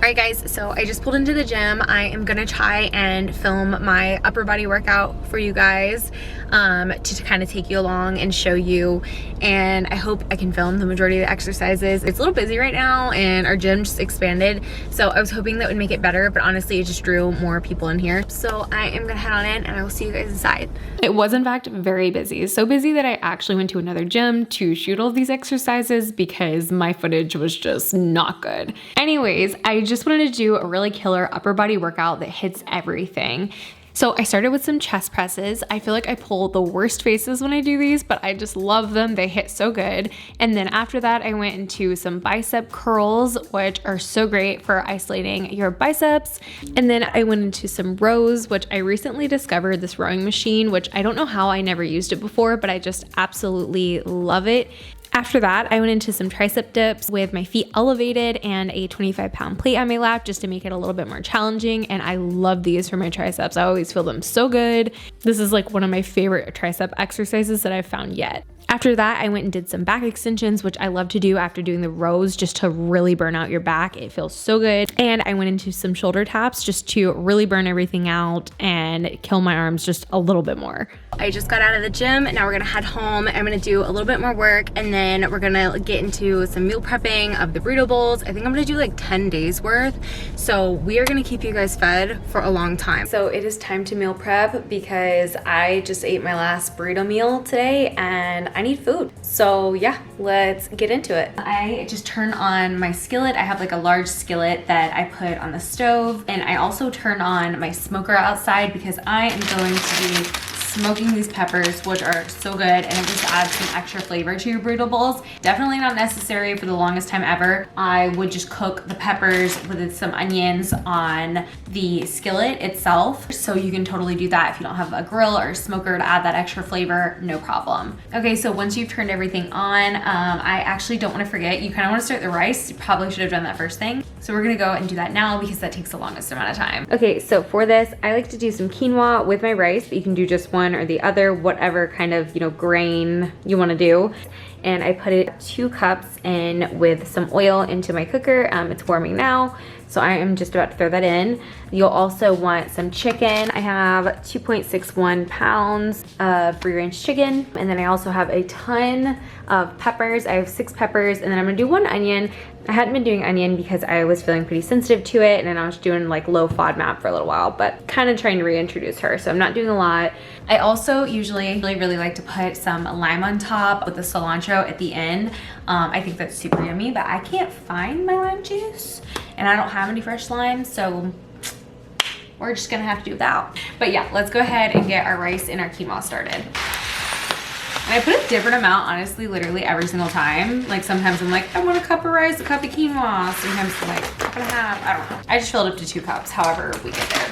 Alright guys, so I just pulled into the gym. I am gonna try and film my upper body workout for you guys to kind of take you along and show you, and I hope I can film the majority of the exercises. It's a little busy right now and our gym just expanded, so I was hoping that would make it better, but honestly it just drew more people in here. So I am gonna head on in and I will see you guys inside. It was in fact very busy, so busy that I actually went to another gym to shoot all these exercises because my footage was just not good. Anyways, I just wanted to do a really killer upper body workout that hits everything. So I started with some chest presses. I feel like I pull the worst faces when I do these, but I just love them. They hit so good. And then after that, I went into some bicep curls, which are so great for isolating your biceps. And then I went into some rows, which I recently discovered this rowing machine, which I don't know how I never used it before, but I just absolutely love it. After that, I went into some tricep dips with my feet elevated and a 25-pound plate on my lap just to make it a little bit more challenging. And I love these for my triceps. I always feel them so good. This is like one of my favorite tricep exercises that I've found yet. After that, I went and did some back extensions, which I love to do after doing the rows just to really burn out your back. It feels so good. And I went into some shoulder taps just to really burn everything out and kill my arms just a little bit more. I just got out of the gym and now we're gonna head home. I'm gonna do a little bit more work and then we're gonna get into some meal prepping of the burrito bowls. I think I'm gonna do like 10 days worth. So we are gonna keep you guys fed for a long time. So it is time to meal prep because I just ate my last burrito meal today and I need food. So yeah, let's get into it. I just turn on my skillet. I have like a large skillet that I put on the stove, and I also turn on my smoker outside because I am going to be smoking these peppers, which are so good, and it just adds some extra flavor to your burrito bowls. Definitely not necessary for the longest time ever. I would just cook the peppers with some onions on the skillet itself. So you can totally do that if you don't have a grill or a smoker to add that extra flavor, no problem. Okay, so once you've turned everything on, I actually don't want to forget, you kind of want to start the rice. You probably should have done that first thing. So we're gonna go and do that now because that takes the longest amount of time. Okay, so for this, I like to do some quinoa with my rice, but you can do just one or the other, whatever kind of, grain you want to do. And I put it 2 cups in with some oil into my cooker. It's warming now, so I am just about to throw that in. You'll also want some chicken. I have 2.61 pounds of free range chicken, and then I also have a ton of peppers. I have 6 peppers, and then I'm gonna do 1 onion. I hadn't been doing onion because I was feeling pretty sensitive to it, and then I was doing like low FODMAP for a little while, but kind of trying to reintroduce her, so I'm not doing a lot. I also usually really like to put some lime on top with the cilantro at the end. I think that's super yummy, but I can't find my lime juice, and I don't have any fresh lime, so we're just gonna have to do without. But yeah, let's go ahead and get our rice and our quinoa started. And I put a different amount, honestly, literally every single time. Like sometimes I'm like, I want a cup of rice, a cup of quinoa. Sometimes I'm like, a cup and a half, I don't know. I just filled up to 2 cups, however we get there.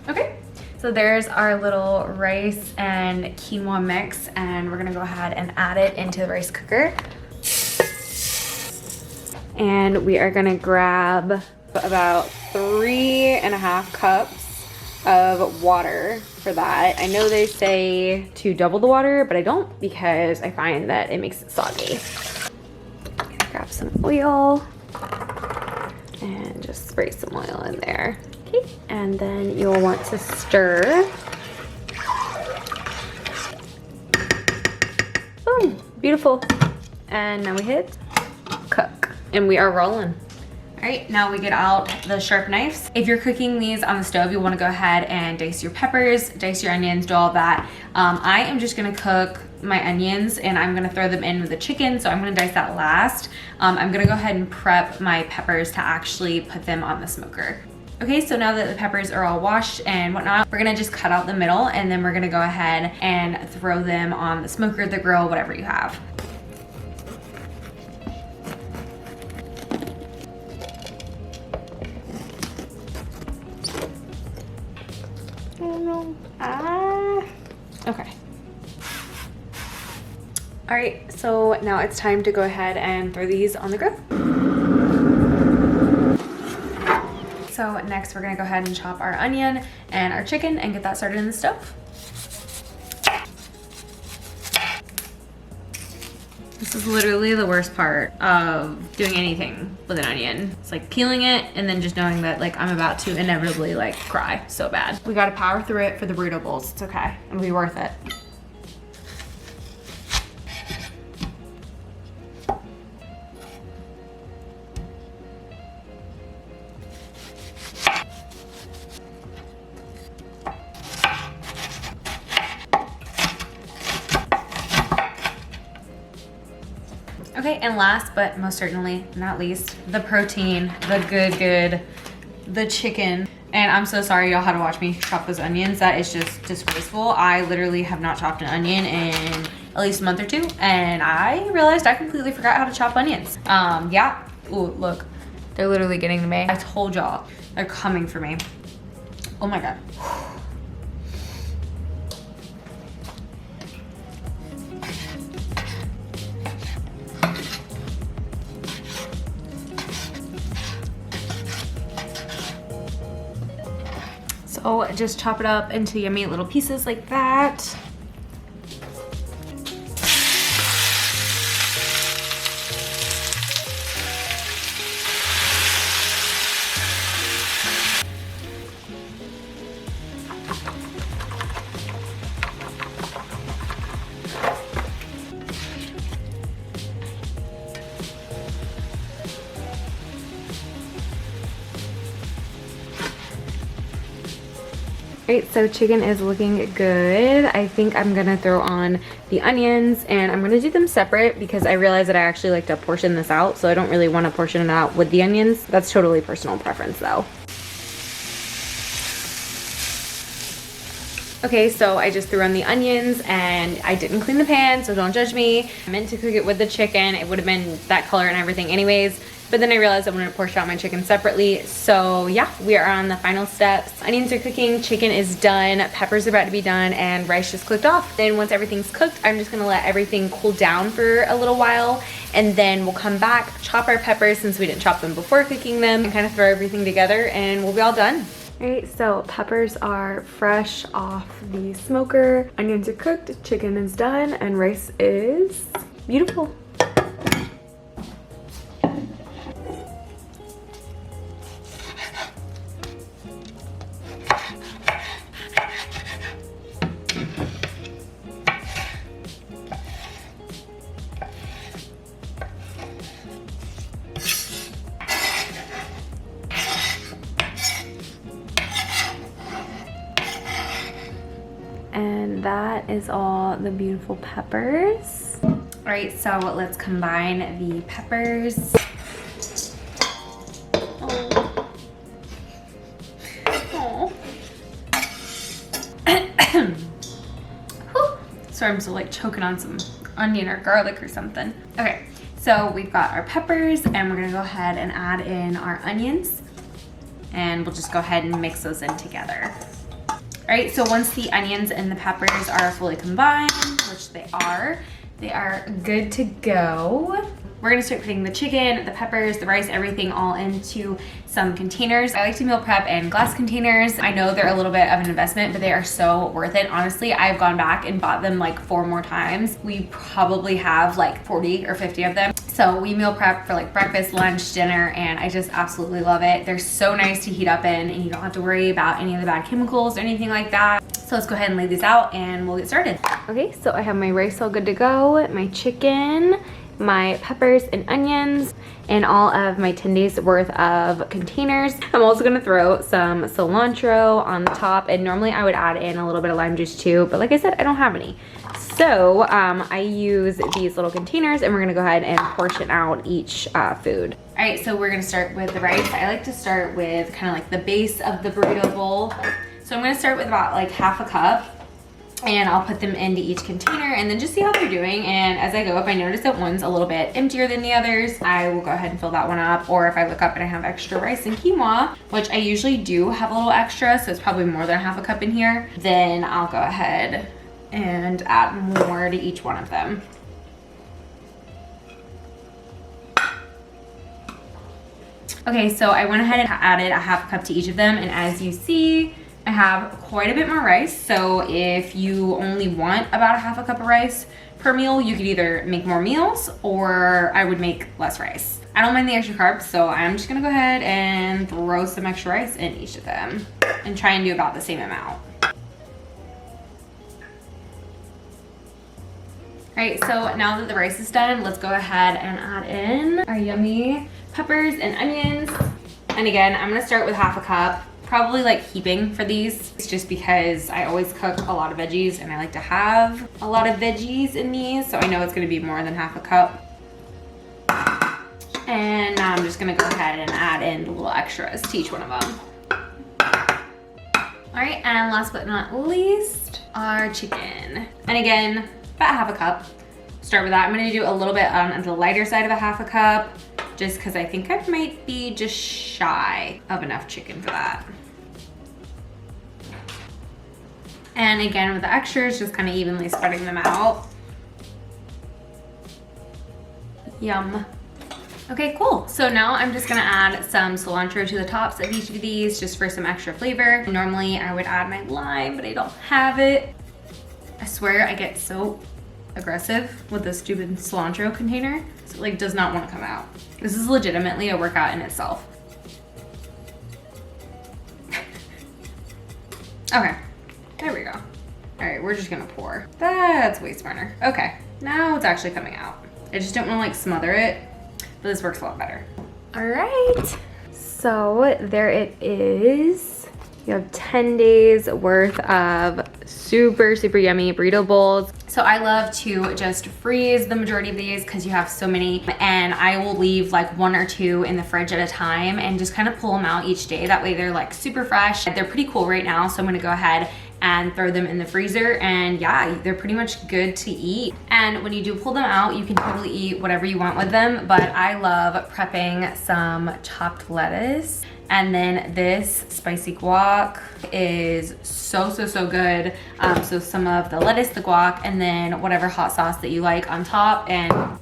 Okay, so there's our little rice and quinoa mix, and we're gonna go ahead and add it into the rice cooker. And we are gonna grab about 3.5 cups of water for that. I know they say to double the water, but I don't because I find that it makes it soggy. I'm gonna grab some oil and just spray some oil in there. Okay, and then you'll want to stir. Boom, beautiful. And now we hit cook, and we are rolling. All right, now we get out the sharp knives. If you're cooking these on the stove, you wanna go ahead and dice your peppers, dice your onions, do all that. I am just gonna cook my onions and I'm gonna throw them in with the chicken, so I'm gonna dice that last. I'm gonna go ahead and prep my peppers to actually put them on the smoker. Okay, so now that the peppers are all washed and whatnot, we're gonna just cut out the middle and then we're gonna go ahead and throw them on the smoker, the grill, whatever you have. Okay. All right, so now it's time to go ahead and throw these on the grill. So next we're gonna go ahead and chop our onion and our chicken and get that started in the stove. This is literally the worst part of doing anything with an onion. It's like peeling it and then just knowing that like I'm about to inevitably like cry so bad. We gotta power through it for the burrito bowls. It's okay, it'll be worth it. Okay, and last but most certainly not least, the protein, the good, the chicken. And I'm so sorry y'all had to watch me chop those onions. That is just disgraceful. I literally have not chopped an onion in at least a month or two, and I realized I completely forgot how to chop onions. Yeah, ooh, look, they're literally getting to me. I told y'all, they're coming for me. Oh my God. So just chop it up into yummy little pieces like that. Alright, so chicken is looking good. I think I'm gonna throw on the onions and I'm gonna do them separate because I realize that I actually like to portion this out, so I don't really want to portion it out with the onions. That's totally personal preference though. Okay, so I just threw on the onions and I didn't clean the pan, so don't judge me. I meant to cook it with the chicken. It would have been that color and everything anyways. But then I realized I wanted to portion out my chicken separately. So yeah, we are on the final steps. Onions are cooking, chicken is done, peppers are about to be done, and rice just clicked off. Then once everything's cooked, I'm just gonna let everything cool down for a little while, and then we'll come back, chop our peppers since we didn't chop them before cooking them, and kind of throw everything together, and we'll be all done. Alright, so peppers are fresh off the smoker, onions are cooked, chicken is done, and rice is beautiful. And that is all the beautiful peppers. All right, so let's combine the peppers. Oh. Oh. Sorry, I'm still like choking on some onion or garlic or something. Okay, so we've got our peppers and we're gonna go ahead and add in our onions. And we'll just go ahead and mix those in together. All right, so once the onions and the peppers are fully combined, which they are good to go. We're gonna start putting the chicken, the peppers, the rice, everything all into some containers. I like to meal prep in glass containers. I know they're a little bit of an investment, but they are so worth it. Honestly, I've gone back and bought them like 4 more times. We probably have like 40 or 50 of them. So we meal prep for like breakfast, lunch, dinner, and I just absolutely love it. They're so nice to heat up in and you don't have to worry about any of the bad chemicals or anything like that. So let's go ahead and lay these out and we'll get started. Okay, so I have my rice all good to go, my chicken, my peppers and onions, and all of my 10 days worth of containers. I'm also gonna throw some cilantro on the top, and normally I would add in a little bit of lime juice too, but like I said, I don't have any. So I use these little containers and we're gonna go ahead and portion out each food. All right, so we're gonna start with the rice. I like to start with kind of like the base of the burrito bowl. So I'm gonna start with about like half a cup, and I'll put them into each container and then just see how they're doing. And as I go, if I notice that one's a little bit emptier than the others, I will go ahead and fill that one up. Or if I look up and I have extra rice and quinoa, which I usually do have a little extra, so it's probably more than half a cup in here, then I'll go ahead and add more to each one of them. Okay, so I went ahead and added a half cup to each of them, and as you see, I have quite a bit more rice. So if you only want about a half a cup of rice per meal. You could either make more meals or I would make less rice. I don't mind the extra carbs, so I'm just gonna go ahead and throw some extra rice in each of them and try and do about the same amount. All right, so now that the rice is done, let's go ahead and add in our yummy peppers and onions. And again, I'm gonna start with half a cup, probably like heaping for these. It's just because I always cook a lot of veggies and I like to have a lot of veggies in these, so I know it's gonna be more than half a cup. And now I'm just gonna go ahead and add in the little extras to each one of them. All right, and last but not least, our chicken. And again, about half a cup. Start with that. I'm gonna do a little bit on the lighter side of a half a cup, just because I think I might be just shy of enough chicken for that. And again, with the extras, just kind of evenly spreading them out. Yum. Okay, cool. So now I'm just gonna add some cilantro to the tops of each of these just for some extra flavor. Normally I would add my lime, but I don't have it. I swear I get so aggressive with this stupid cilantro container. So it like does not want to come out. This is legitimately a workout in itself. Okay, there we go. All right, we're just gonna pour. That's way smarter. Okay, now it's actually coming out. I just don't want to like smother it, but this works a lot better. All right, so there it is. You have 10 days worth of super, super yummy burrito bowls. So I love to just freeze the majority of these because you have so many, and I will leave like 1 or 2 in the fridge at a time and just kind of pull them out each day. That way they're like super fresh. They're pretty cool right now, so I'm gonna go ahead and throw them in the freezer, and yeah, they're pretty much good to eat. And when you do pull them out, you can totally eat whatever you want with them, but I love prepping some chopped lettuce. And then this spicy guac is so, so, so good. So some of the lettuce, the guac, and then whatever hot sauce that you like on top. And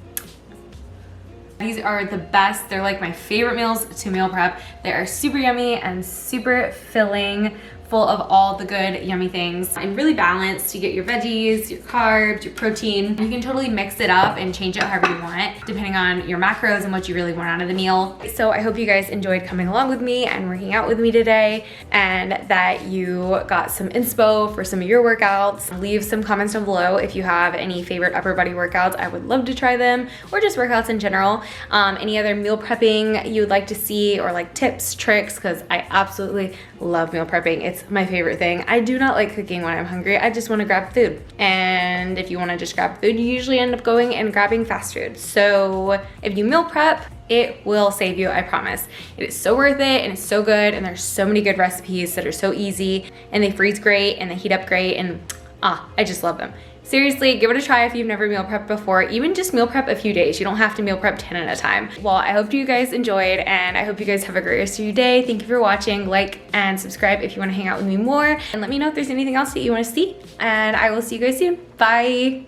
these are the best. They're like my favorite meals to meal prep. They are super yummy and super filling, full of all the good yummy things and really balanced. You get your veggies, your carbs, your protein. You can totally mix it up and change it however you want depending on your macros and what you really want out of the meal. So I hope you guys enjoyed coming along with me and working out with me today, and that you got some inspo for some of your workouts. Leave some comments down below if you have any favorite upper body workouts. I would love to try them, or just workouts in general. Any other meal prepping you would like to see, or like tips, tricks, because I absolutely love meal prepping. It's my favorite thing. I do not like cooking when I'm hungry. I just want to grab food. And if you want to just grab food, you usually end up going and grabbing fast food. So if you meal prep, it will save you, I promise. It is so worth it, and it's so good, and there's so many good recipes that are so easy, and they freeze great, and they heat up great, and I just love them. Seriously, give it a try if you've never meal prepped before. Even just meal prep a few days. You don't have to meal prep 10 at a time. Well, I hope you guys enjoyed, and I hope you guys have a great rest of your day. Thank you for watching. Like and subscribe if you want to hang out with me more. And let me know if there's anything else that you want to see. And I will see you guys soon. Bye.